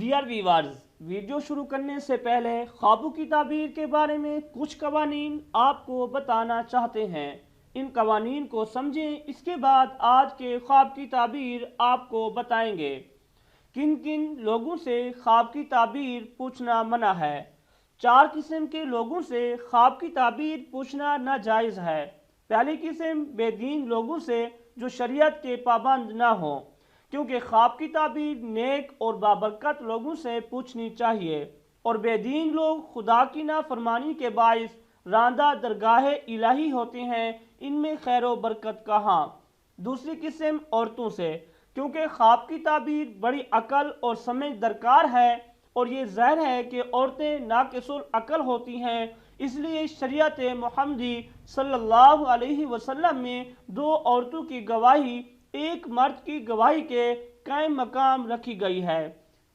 Dear viewers, video شروع کرنے سے پہلے خوابوں کی تعبیر کے بارے میں کچھ قوانین آپ کو بتانا چاہتے ہیں۔ ان قوانین کو سمجھیں، اس کے بعد آج کے خواب کی تعبیر آپ کو بتائیں گے۔ کن کن لوگوں سے خواب کی تعبیر پوچھنا منع ہے؟ 4 قسم کے لوگوں سے خواب کی تعبیر پوچھنا ناجائز ہے۔ پہلی قسم بے دین لوگوں سے جو شریعت کے پابند نہ ہوں، کیونکہ خواب کی تعبیر نیک اور بابرکت لوگوں سے پوچھنی چاہیے، اور بے دین لوگ خدا کی نافرمانی کے باعث راندہ درگاہ الہی ہوتے ہیں، ان میں خیر و برکت کہاں۔ دوسری قسم عورتوں سے، کیونکہ خواب کی تعبیر بڑی عقل اور سمجھ درکار ہے، اور یہ ظاہر ہے کہ عورتیں ناقص العقل ہوتی ہیں، اس لیے شریعت محمدی صلی اللہ علیہ وسلم میں 2 عورتوں کی گواہی ایک مرد کی گواہی کے قائم مقام رکھی گئی ہے۔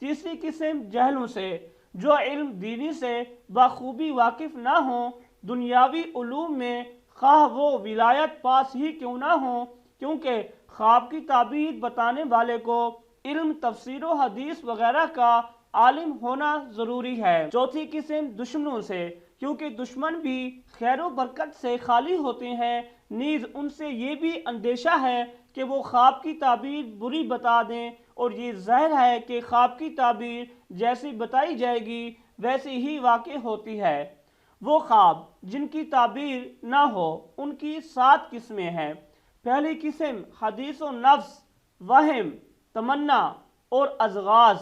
تیسری قسم جہلوں سے، جو علم دینی سے بخوبی واقف نہ ہوں، دنیاوی علوم میں خواہ وہ ولایت پاس ہی کیوں نہ ہوں، کیونکہ خواب کی تعبیر بتانے والے کو علم تفسیر و حدیث وغیرہ کا عالم ہونا ضروری ہے۔ چوتھی قسم دشمنوں سے، کیونکہ دشمن بھی خیر و برکت سے خالی ہوتے ہیں، نیز ان سے یہ بھی اندیشہ ہے کہ وہ خواب کی تعبیر بری بتا دیں، اور یہ ظاہر ہے کہ خواب کی تعبیر جیسی بتائی جائے گی ویسی ہی واقع ہوتی ہے۔ وہ خواب جن کی تعبیر نہ ہو، ان کی 7 قسمیں ہیں۔ پہلی قسم حدیث و نفس، وہم، تمنا اور ازغاز۔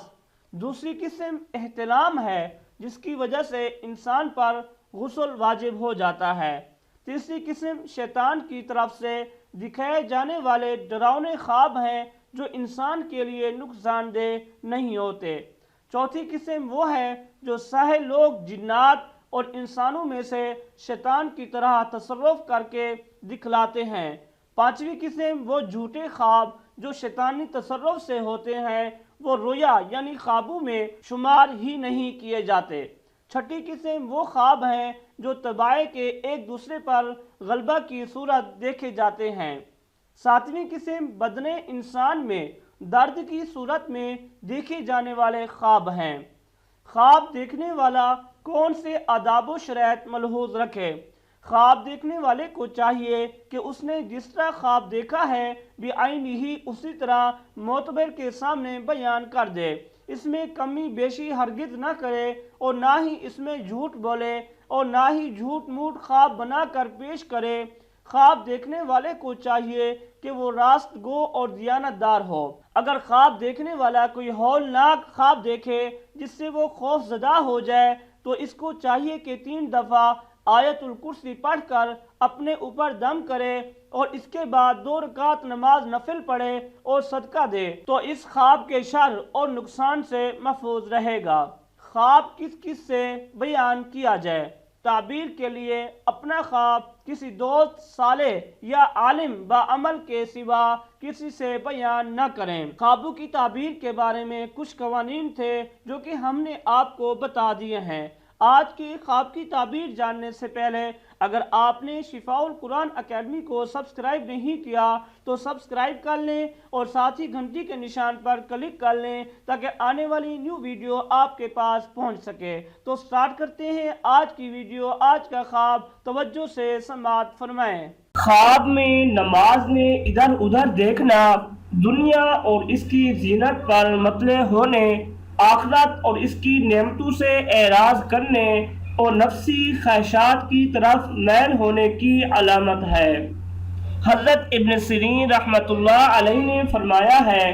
دوسری قسم احتلام ہے، جس کی وجہ سے انسان پر غسل واجب ہو جاتا ہے۔ تیسری قسم شیطان کی طرف سے دکھائے جانے والے ڈراؤنے خواب ہیں، جو انسان کے لیے نقصان دہ نہیں ہوتے۔ چوتھی قسم وہ ہے جو ساحر لوگ جنات اور انسانوں میں سے شیطان کی طرح تصرف کر کے دکھلاتے ہیں۔ پانچویں قسم وہ جھوٹے خواب جو شیطانی تصرف سے ہوتے ہیں، وہ رویا یعنی خوابوں میں شمار ہی نہیں کیے جاتے۔ چھٹی قسم وہ خواب ہیں جو طباع کے ایک دوسرے پر غلبہ کی صورت دیکھے جاتے ہیں۔ ساتویں قسم بدن انسان میں درد کی صورت میں دیکھے جانے والے خواب ہیں۔ خواب دیکھنے والا کون سے آداب و شرائط ملحوظ رکھے؟ خواب دیکھنے والے کو چاہیے کہ اس نے جس طرح خواب دیکھا ہے بعینی ہی اسی طرح معتبر کے سامنے بیان کر دے، اس میں کمی بیشی ہرگز نہ کرے، اور نہ ہی اس میں جھوٹ بولے، اور نہ ہی جھوٹ موٹ خواب بنا کر پیش کرے۔ خواب دیکھنے والے کو چاہیے کہ وہ راست گو اور دیانت دار ہو۔ اگر خواب دیکھنے والا کوئی ہولناک خواب دیکھے جس سے وہ خوف زدہ ہو جائے، تو اس کو چاہیے کہ 3 دفعہ آیت الکرسی پڑھ کر اپنے اوپر دم کرے، اور اس کے بعد 2 رکعت نماز نفل پڑھے اور صدقہ دے، تو اس خواب کے شر اور نقصان سے محفوظ رہے گا۔ خواب کس کس سے بیان کیا جائے؟ تعبیر کے لیے اپنا خواب کسی دوست صالح یا عالم بعمل کے سوا کسی سے بیان نہ کریں۔ خوابوں کی تعبیر کے بارے میں کچھ قوانین تھے جو کہ ہم نے آپ کو بتا دیے ہیں۔ آج کی خواب کی تعبیر جاننے سے پہلے اگر آپ نے شفاء القرآن اکیڈمی کو سبسکرائب نہیں کیا تو سبسکرائب کر لیں، اور ساتھ ہی گھنٹی کے نشان پر کلک کر لیں تاکہ آنے والی نیو ویڈیو آپ کے پاس پہنچ سکے۔ تو سٹارٹ کرتے ہیں آج کی ویڈیو۔ آج کا خواب توجہ سے سماعت فرمائیں۔ خواب میں نماز میں ادھر ادھر دیکھنا، دنیا اور اس کی زینت پر مطلع ہونے، آخرت اور اس کی نعمتوں سے اعراض کرنے اور نفسی خواہشات کی طرف میل ہونے کی علامت ہے۔ حضرت ابن سیرین رحمۃ اللہ علیہ نے فرمایا ہے،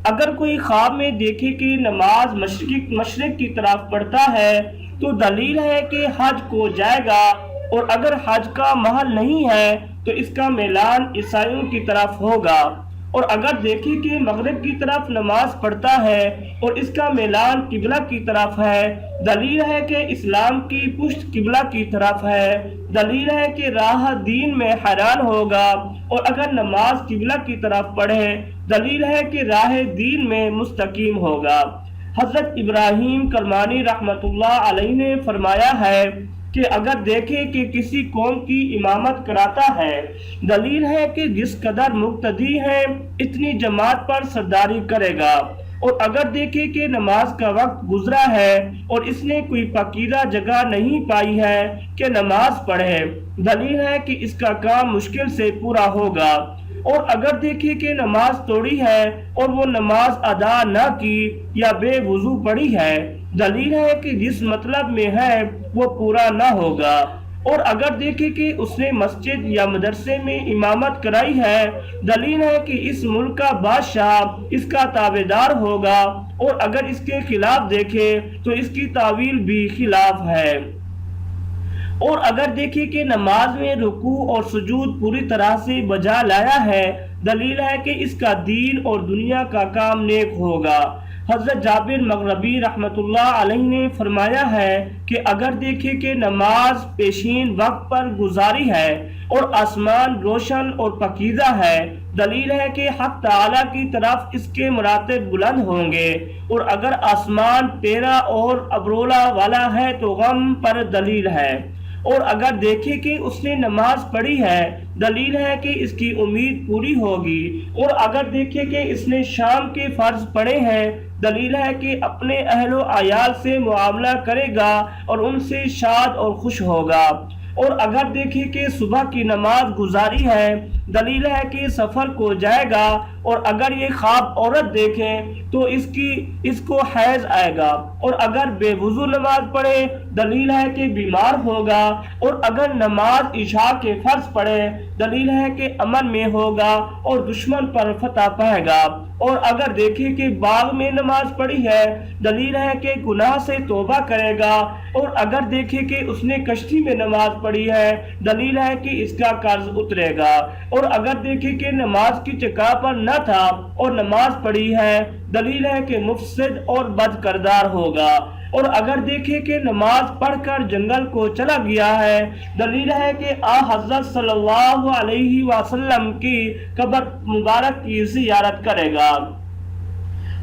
اگر کوئی خواب میں دیکھے کہ نماز مشرق کی طرف پڑھتا ہے تو دلیل ہے کہ حج کو جائے گا، اور اگر حج کا محل نہیں ہے تو اس کا میلان عیسائیوں کی طرف ہوگا، اور اگر دیکھے کہ مغرب کی طرف نماز پڑھتا ہے اور اس کا میلان قبلہ کی طرف ہے، دلیل ہے کہ اسلام کی پشت قبلہ کی طرف ہے، دلیل ہے کہ راہ دین میں حیران ہوگا، اور اگر نماز قبلہ کی طرف پڑھے دلیل ہے کہ راہ دین میں مستقیم ہوگا۔ حضرت ابراہیم کرمانی رحمۃ اللہ علیہ نے فرمایا ہے کہ اگر دیکھے کہ کسی قوم کی امامت کراتا ہے، دلیل ہے کہ جس قدر مقتدی ہیں اتنی جماعت پر سرداری کرے گا، اور اگر دیکھے کہ نماز کا وقت گزرا ہے اور اس نے کوئی پاکیزہ جگہ نہیں پائی ہے کہ نماز پڑھے، دلیل ہے کہ اس کا کام مشکل سے پورا ہوگا۔ اور اگر دیکھے کہ نماز توڑی ہے اور وہ نماز ادا نہ کی یا بے وضو پڑھی ہے، دلیل ہے کہ جس مطلب میں ہے وہ پورا نہ ہوگا۔ اور اگر دیکھے کہ اس نے مسجد یا مدرسے میں امامت کرائی ہے، دلیل ہے کہ اس ملک کا بادشاہ اس کا تابعدار ہوگا، اور اگر اس کے خلاف دیکھے تو اس کی تعویل بھی خلاف ہے۔ اور اگر دیکھیں کہ نماز میں رکوع اور سجود پوری طرح سے بجا لایا ہے، دلیل ہے کہ اس کا دین اور دنیا کا کام نیک ہوگا۔ حضرت جابر مغربی رحمۃ اللہ علیہ نے فرمایا ہے کہ اگر دیکھیں کہ نماز پیشین وقت پر گزاری ہے اور آسمان روشن اور پاکیزہ ہے، دلیل ہے کہ حق تعالیٰ کی طرف اس کے مراتب بلند ہوں گے، اور اگر آسمان پیرا اور ابرولا والا ہے تو غم پر دلیل ہے۔ اور اگر دیکھے کہ اس نے نماز پڑھی ہے، دلیل ہے کہ اس کی امید پوری ہوگی۔ اور اگر دیکھے کہ اس نے شام کے فرض پڑھے ہیں، دلیل ہے کہ اپنے اہل و عیال سے معاملہ کرے گا اور ان سے شاد اور خوش ہوگا۔ اور اگر دیکھے کہ صبح کی نماز گزاری ہے، دلیل ہے کہ سفر کو جائے گا، اور اگر یہ خواب عورت دیکھے تو اس کو حیض آئے گا، اور اگر بے وضو نماز پڑھے دلیل ہے کہ بیمار ہوگا، اور اگر نماز عشاء کے فرض پڑھے دلیل ہے کہ امن میں ہوگا اور دشمن پر فتح پائے گا، اور اگر دیکھے کہ باغ میں نماز پڑھی ہے دلیل ہے کہ گناہ سے توبہ کرے گا، اور اگر دیکھے کہ اس نے کشتی میں نماز پڑھی ہے دلیل ہے کہ اس کا قرض اترے گا، اور اگر دیکھے کہ نماز کی جگہ پر نہ تھا اور نماز پڑھی ہے دلیل ہے کہ مفسد اور بد کردار ہوگا، اور اگر دیکھے کہ نماز پڑھ کر جنگل کو چلا گیا ہے دلیل ہے کہ حضرت صلی اللہ علیہ وسلم کی قبر مبارک کی زیارت کرے گا۔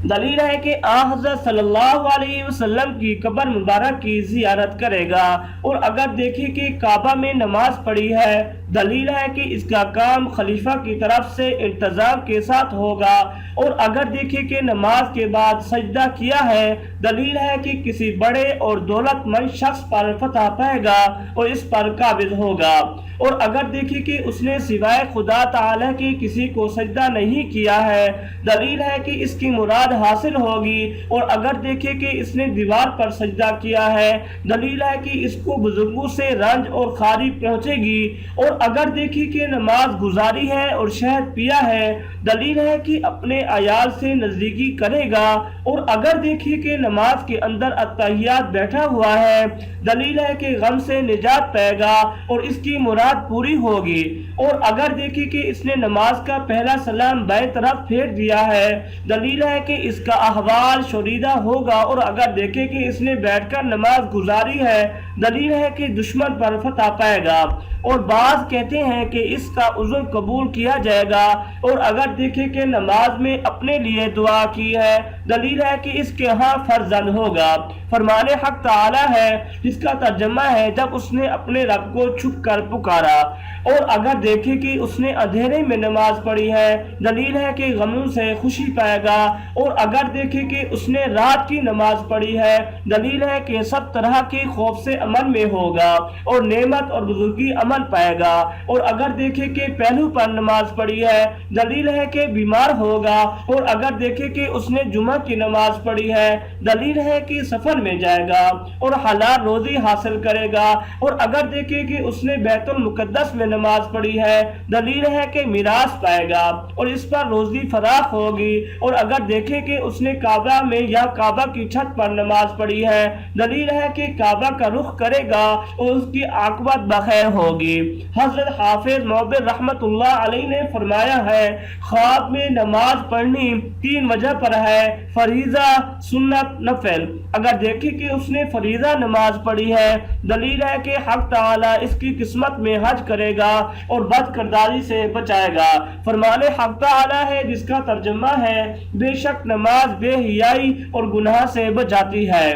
دلیل ہے کہ حضرت صلی اللہ علیہ وسلم کی قبر مبارک کی زیارت کرے گا، اور اگر دیکھے کہ کعبہ میں نماز پڑھی ہے دلیل ہے کہ اس کا کام خلیفہ کی طرف سے انتظام کے ساتھ ہوگا، اور اگر دیکھے کہ نماز کے بعد سجدہ کیا ہے دلیل ہے کہ کسی بڑے اور دولت مند شخص پر فتح پائے گا اور اس پر قابض ہوگا، اور اگر دیکھے کہ اس نے سوائے خدا تعالی کے کسی کو سجدہ نہیں کیا ہے دلیل ہے کہ اس کی مراد حاصل ہوگی، اور اگر دیکھے کہ اس نے دیوار پر سجدہ کیا ہے دلیل ہے کہ اس کو بزرگوں سے رنج اور خاری پہنچے گی، اور اگر دیکھے کہ نماز گزاری ہے اور شہد پیا ہے دلیل ہے کہ اپنے عیال سے نزدیکی کرے گا، اور اگر دیکھے کہ نماز کے اندر اتحیات بیٹھا ہوا ہے دلیل ہے کہ غم سے نجات پائے گا اور اس کی مراد پوری ہوگی، اور اگر دیکھے کہ اس نے نماز کا پہلا سلام بائیں طرف پھیر دیا ہے دلیل ہے کہ اس کا احوال شوریدہ ہوگا، اور اگر دیکھے کہ اس نے بیٹھ کر نماز گزاری ہے دلیل ہے کہ دشمن پر فتح پائے گا، اور بعض کہتے ہیں کہ اس کا عذر قبول کیا جائے گا، اور اگر دیکھے کہ نماز میں اپنے لیے دعا کی ہے دلیل ہے کہ اس کے ہاں فرزند ہوگا۔ فرمان حق تعالی ہے جس کا ترجمہ ہے جب اس نے اپنے رب کو چھپ کر پکارا، اور اگر دیکھے کہ اس نے اندھیرے میں نماز پڑھی ہے دلیل ہے کہ غموں سے خوشی پائے گا، اور اگر دیکھے کہ اس نے رات کی نماز پڑھی ہے دلیل ہے کہ سب طرح کے خوف سے امن میں ہوگا اور نعمت اور بزرگی امن پائے گا، اور اگر دیکھے کہ پہلو پر نماز پڑھی ہے دلیل ہے کہ بیمار ہوگا، اور اگر دیکھے کہ اس نے جمعہ کی نماز پڑھی ہے دلیل ہے کہ سفر میں جائے گا اور حلال روزی حاصل کرے گا، اور اگر دیکھے کہ اس نے بیت المقدس میں نماز پڑھی ہے دلیل ہے کہ میراث پائے گا اور اس پر روزی فراخ ہوگی، اور اگر دیکھے کہ اس نے کعبہ میں یا کعبہ کی چھت پر نماز پڑھی ہے دلیل ہے کہ کعبہ کا رخ کرے گا اور اس کی عاقبت بخیر ہوگی۔ حضرت حافظ معبر رحمت اللہ علیہ نے فرمایا ہے خواب میں نماز پڑھنی تین وجہ پر ہے: فریضہ، سنت، نفل۔ اگر دیکھے کہ اس نے فریضہ نماز پڑھی ہے دلیل ہے کہ حق تعالی اس کی قسمت میں حج کرے گا اور بد کرداری سے بچائے گا۔ فرمان حق تعالی ہے جس کا ترجمہ ہے بے شک نماز بے حیائی اور گناہ سے بچاتی ہے۔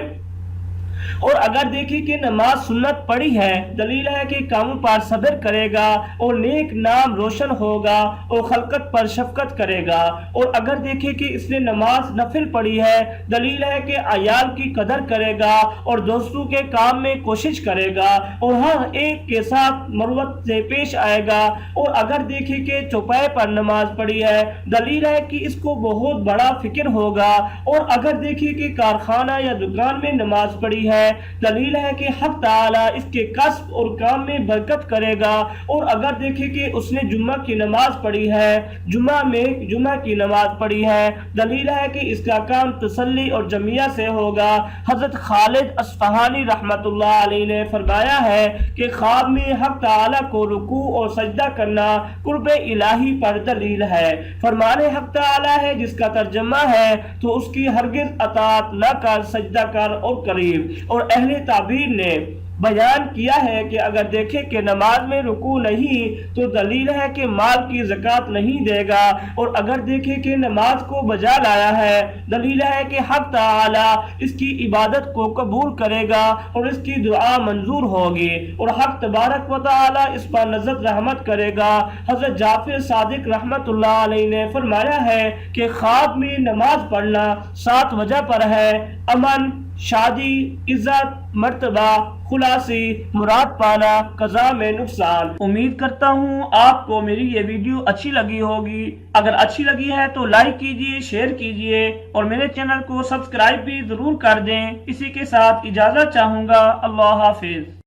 اور اگر دیکھیں کہ نماز سنت پڑھی ہے، دلیل ہے کہ کاموں پر صبر کرے گا اور نیک نام روشن ہوگا اور خلقت پر شفقت کرے گا۔ اور اگر دیکھیں کہ اس نے نماز نفل پڑھی ہے، دلیل ہے کہ عیال کی قدر کرے گا اور دوستوں کے کام میں کوشش کرے گا اور ہر ایک کے ساتھ مروت سے پیش آئے گا۔ اور اگر دیکھیں کہ چوپائے پر نماز پڑھی ہے، دلیل ہے کہ اس کو بہت بڑا فکر ہوگا۔ اور اگر دیکھیں کہ کارخانہ یا دکان میں نماز پڑھی ہے، دلیل ہے کہ حق تعالی اس کے کسب اور کام میں برکت کرے گا۔ اور اگر دیکھیں کہ اس نے جمعہ کی نماز پڑھی ہے، جمعہ کی نماز پڑھی ہے، دلیل ہے کہ اس کا کام تسلی اور جمعیہ سے ہوگا۔ حضرت خالد اصفہانی رحمت اللہ علیہ نے فرمایا ہے کہ خواب میں حق تعالی کو رکوع اور سجدہ کرنا قرب الہی پر دلیل ہے۔ فرمان حق تعالی ہے جس کا ترجمہ ہے تو اس کی ہرگز اطاعت نہ کر، سجدہ کر اور قریب۔ اور اہل تعبیر نے بیان کیا ہے کہ اگر دیکھیں کہ نماز میں رکوع نہیں تو دلیل ہے کہ مال کی زکوٰۃ نہیں دے گا۔ اور اگر دیکھیں کہ نماز کو بجا لایا ہے، دلیل ہے کہ حق تعالی اس کی عبادت کو قبول کرے گا اور اس کی دعا منظور ہوگی اور حق تبارک و تعالی اس پر نظر رحمت کرے گا۔ حضرت جعفر صادق رحمت اللہ علیہ نے فرمایا ہے کہ خواب میں نماز پڑھنا 7 وجہ پر ہے: امن، شادی، عزت، مرتبہ، خلاصی، مراد پانا، قضا میں نقصان۔ امید کرتا ہوں آپ کو میری یہ ویڈیو اچھی لگی ہوگی۔ اگر اچھی لگی ہے تو لائک کیجئے، شیئر کیجئے اور میرے چینل کو سبسکرائب بھی ضرور کر دیں۔ اسی کے ساتھ اجازت چاہوں گا۔ اللہ حافظ۔